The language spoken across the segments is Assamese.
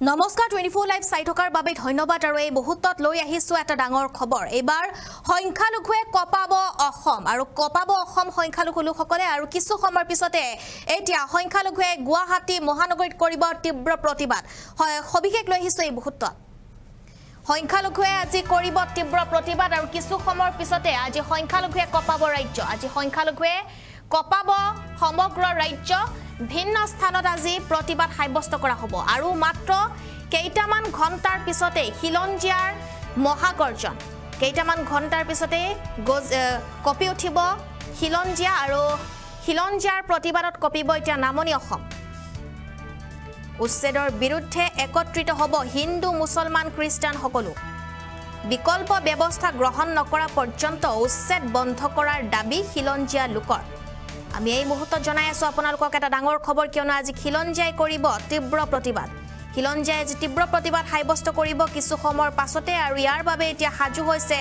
নমস্কাৰ 24 লাইভ চাই থকাৰ বাবে ধন্যবাদ আৰু এই মুহূৰ্তত লৈ আহিছো এটা ডাঙৰ খবৰ এবাৰ সংখ্যালঘুৱে কপাব অসম আৰু কপাব অসম সংখ্যালঘু লোকসকলে আৰু কিছু সময়ৰ পিছতে এতিয়া সংখ্যালঘুৱে গুৱাহাটী মহানগৰীত কৰিব তীব্ৰ প্ৰতিবাদ সবিশেষ লৈ আহিছো এই মুহূৰ্তত সংখ্যালঘুৱে আজি কৰিব তীব্ৰ প্ৰতিবাদ আৰু কিছু সময়ৰ পিছতে আজি সংখ্যালঘুৱে কপাব ৰাজ্য আজি সংখ্যালঘুৱে কপাব সমগ্ৰ ৰাজ্য ভিন্ন স্থানত আজি প্ৰতিবাদ সাব্যস্ত কৰা হ'ব আৰু মাত্ৰ কেইটামান ঘণ্টাৰ পিছতে খিলঞ্জিয়াৰ মহাগৰ্জন কেইটামান ঘণ্টাৰ পিছতে কপি উঠিব খিলঞ্জিয়া আৰু খিলঞ্জিয়াৰ প্ৰতিবাদত কপিব এতিয়া নামনি অসম উচ্ছেদৰ বিৰুদ্ধে একত্ৰিত হ'ব হিন্দু মুছলমান খ্ৰীষ্টান সকলো বিকল্প ব্যৱস্থা গ্ৰহণ নকৰা পৰ্যন্ত উচ্ছেদ বন্ধ কৰাৰ দাবী খিলঞ্জিয়া লোকৰ আমি এই মুহূৰ্তত জনাই আছো আপোনালোকক এটা ডাঙৰ খবৰ কিয়নো আজি খিলঞ্জিয়াই কৰিব তীব্ৰ প্ৰতিবাদ খিলঞ্জিয়াই আজি তীব্ৰ প্ৰতিবাদ সাব্যস্ত কৰিব কিছু সময়ৰ পাছতে আৰু ইয়াৰ বাবে এতিয়া সাজু হৈছে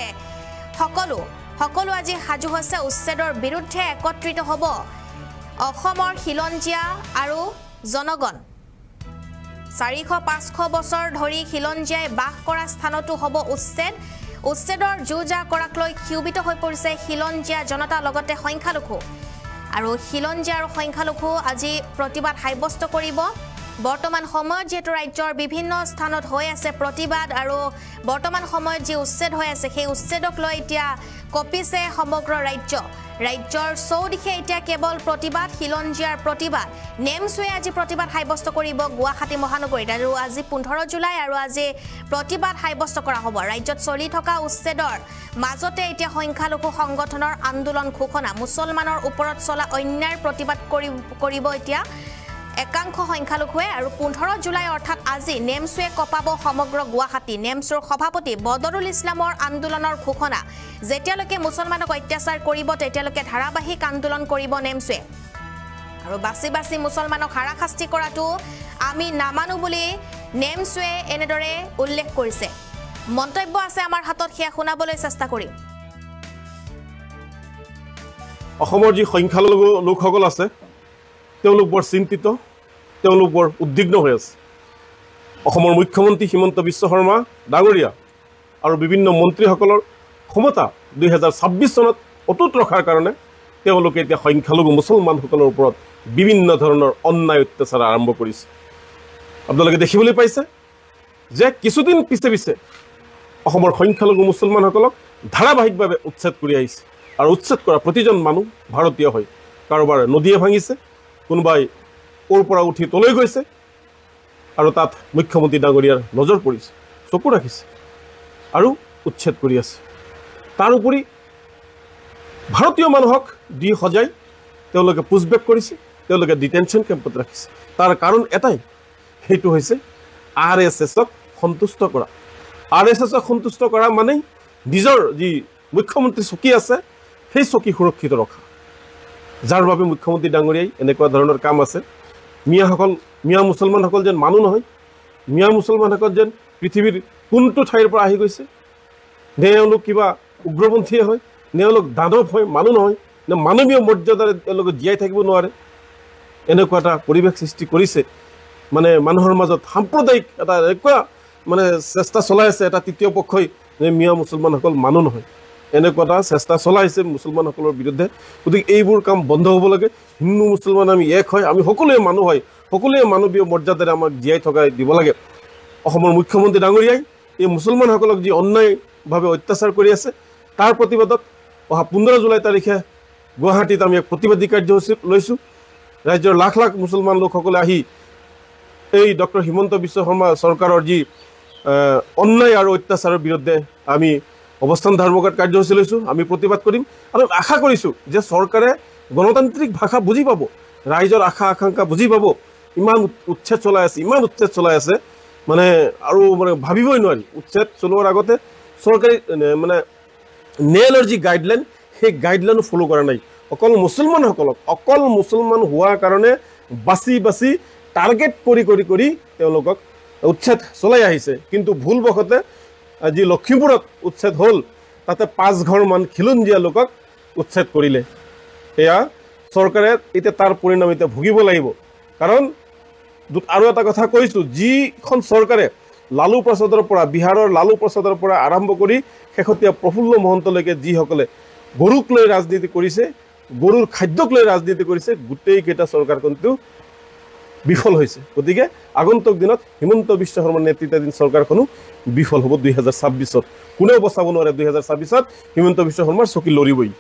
সকলো আজি সাজু হৈছে উচ্ছেদৰ বিৰুদ্ধে একত্ৰিত হ'ব অসমৰ খিলঞ্জিয়া আৰু জনগণ 400-500 বছৰ ধৰি খিলঞ্জিয়াই বাস কৰা স্থানতো হ'ব উচ্ছেদৰ যুঁজা কৰাক লৈ ক্ষোভিত হৈ পৰিছে খিলঞ্জিয়া জনতা লগতে সংখ্যালঘু আৰু খিলঞ্জিয়া আৰু সংখ্যালঘু আজি প্ৰতিবাদ সাব্যস্ত কৰিব বৰ্তমান সময়ত যেটো ৰাজ্যৰ বিভিন্ন স্থানত হৈ আছে প্ৰতিবাদ আৰু বৰ্তমান সময়ত যে উচ্ছেদ হৈ আছে সেই উচ্ছেদক লৈ এতিয়া কপিছে সমগ্ৰ ৰাজ্যৰ চৌদিশে এতিয়া কেৱল প্ৰতিবাদ খিলঞ্জিয়াৰ প্ৰতিবাদ নেমছৱে আজি প্ৰতিবাদ সাব্যস্ত কৰিব গুৱাহাটী মহানগৰীত আৰু আজি 15 জুলাই আৰু আজি প্ৰতিবাদ সাব্যস্ত কৰা হ'ব ৰাজ্যত চলি থকা উচ্ছেদৰ মাজতে এতিয়া সংখ্যালঘু সংগঠনৰ আন্দোলন ঘোষণা মুছলমানৰ ওপৰত চলা অন্যায়ৰ প্ৰতিবাদ কৰিব এতিয়া একাংশ সংখ্যালঘুৱে আৰু 15 জুলাই অৰ্থাৎ আজি নেমছৱে কপাব সমগ্ৰ গুৱাহাটী নেমছৰ সভাপতি বদৰুল ইছলামৰ আন্দোলনৰ ঘোষণা যেতিয়ালৈকে মুছলমানক অত্যাচাৰ কৰিব তেতিয়ালৈকে ধাৰাবাহিক আন্দোলন কৰিব নেমছৱে আৰু বাছি মুছলমানক হাৰাশাস্তি কৰাটো আমি নামানো বুলি নেমছৱে এনেদৰে উল্লেখ কৰিছে মন্তব্য আছে আমাৰ হাতত সেয়া শুনাবলৈ চেষ্টা কৰিম অসমৰ যি সংখ্যালঘু লোকসকল আছে তেওঁলোক বৰ চিন্তিত তেওঁলোক বৰ উদ্বিগ্ন হৈ আছে অসমৰ মুখ্যমন্ত্ৰী হিমন্ত বিশ্ব শৰ্মা ডাঙৰীয়া আৰু বিভিন্ন মন্ত্ৰীসকলৰ ক্ষমতা 2026 চনত অটুট ৰখাৰ কাৰণে তেওঁলোকে এতিয়া সংখ্যালঘু মুছলমানসকলৰ ওপৰত বিভিন্ন ধৰণৰ অন্যায় অত্যাচাৰ আৰম্ভ কৰিছে আপোনালোকে দেখিবলৈ পাইছে যে কিছুদিন পিছে অসমৰ সংখ্যালঘু মুছলমানসকলক ধাৰাবাহিকভাৱে উচ্ছেদ কৰি আহিছে আৰু উচ্ছেদ কৰা প্ৰতিজন মানুহ ভাৰতীয় হয় কাৰোবাৰ নদীয়ে ভাঙিছে কোনোবাই ওৰ পৰা উঠি তলৈ গৈছে আৰু তাত মুখ্যমন্ত্ৰী ডাঙৰীয়াৰ নজৰ পৰিছে চকু ৰাখিছে আৰু উচ্ছেদ কৰি আছে তাৰ উপৰি ভাৰতীয় মানুহক দি সজাই তেওঁলোকে পুছবেক কৰিছে তেওঁলোকে ডিটেনশ্যন কেম্পত ৰাখিছে তাৰ কাৰণ এটাই সেইটো হৈছে RSSক সন্তুষ্ট কৰা RSSক সন্তুষ্ট কৰা মানে নিজৰ যি মুখ্যমন্ত্ৰী চকী আছে সেই চকী সুৰক্ষিত ৰখা যাৰ বাবে মুখ্যমন্ত্ৰী ডাঙৰীয়াই এনেকুৱা ধৰণৰ কাম আছে মিয়া মুছলমানসকল যেন মানুহ নহয় মিয়া মুছলমানসকল যেন পৃথিৱীৰ কোনটো ঠাইৰ পৰা আহি গৈছে তেওঁলোক কিবা উগ্ৰপন্থীয়ে হয় তেওঁলোক দানৱ হয় মানুহ নহয় নে মানৱীয় মৰ্যাদাৰে তেওঁলোক জীয়াই থাকিব নোৱাৰে এনেকুৱা এটা পৰিৱেশ সৃষ্টি কৰিছে মানে মানুহৰ মাজত সাম্প্ৰদায়িক এটা এনেকুৱা মানে চেষ্টা চলাই আছে এটা তৃতীয় পক্ষই যে মিয়া মুছলমানসকল মানুহ নহয় এনেকুৱা এটা চেষ্টা চলাইছে মুছলমানসকলৰ বিৰুদ্ধে গতিকে এইবোৰ কাম বন্ধ হ'ব লাগে হিন্দু মুছলমান আমি এক হয় আমি সকলোৱে মানুহ হয় সকলোৱে মানৱীয় মৰ্যাদাৰে আমাক জীয়াই থকাই দিব লাগে অসমৰ মুখ্যমন্ত্ৰী ডাঙৰীয়াই এই মুছলমানসকলক যি অন্যায়ভাৱে অত্যাচাৰ কৰি আছে তাৰ প্ৰতিবাদত অহা 15 জুলাই তাৰিখে গুৱাহাটীত আমি এক প্ৰতিবাদী কাৰ্যসূচী লৈছোঁ ৰাজ্যৰ লাখ মুছলমান লোকসকলে আহি এই ডক্টৰ হিমন্ত বিশ্ব শৰ্মা চৰকাৰৰ যি অন্যায় আৰু অত্যাচাৰৰ বিৰুদ্ধে আমি অৱস্থান ধৰ্মঘট কাৰ্যসূচী লৈছোঁ আমি প্ৰতিবাদ কৰিম আৰু আশা কৰিছোঁ যে চৰকাৰে গণতান্ত্ৰিক ভাষা বুজি পাব ৰাইজৰ আশা আকাংক্ষা বুজি পাব ইমান উচ্ছেদ চলাই আছে মানে আৰু মানে ভাবিবই নোৱাৰি উচ্ছেদ চলোৱাৰ আগতে চৰকাৰী মানে ন্যায়ালয়ৰ যি গাইডলাইন সেই গাইডলাইনো ফ'ল' কৰা নাই অকল মুছলমান হোৱাৰ কাৰণে বাছি টাৰ্গেট কৰি তেওঁলোকক উচ্ছেদ চলাই আহিছে কিন্তু ভুলবশতে আজি লখিমপুৰত উচ্ছেদ হ'ল তাতে 5 ঘৰমান খিলঞ্জিয়া লোকক উচ্ছেদ কৰিলে এয়া চৰকাৰে এতিয়া তাৰ পৰিণাম এতিয়া ভুগিব লাগিব কাৰণ আৰু এটা কথা কৈছোঁ, যিখন চৰকাৰে লালু প্ৰসাদৰ পৰা বিহাৰৰ লালু প্ৰসাদৰ পৰা আৰম্ভ কৰি শেহতীয়া প্ৰফুল্ল মহন্তলৈকে যিসকলে গৰুক লৈ ৰাজনীতি কৰিছে, গৰুৰ খাদ্যক লৈ ৰাজনীতি কৰিছে, গোটেইকেইটা চৰকাৰখনটো বিফল হৈছে। গতিকে আগন্তুক দিনত হিমন্ত বিশ্ব শৰ্মাৰ নেতৃত্বাধীন চৰকাৰখনো বিফল হ'ব 2026-ত। কোনেও বচাব নোৱাৰে 2026-ত হিমন্ত বিশ্ব শৰ্মাৰ চকী লৰিবই।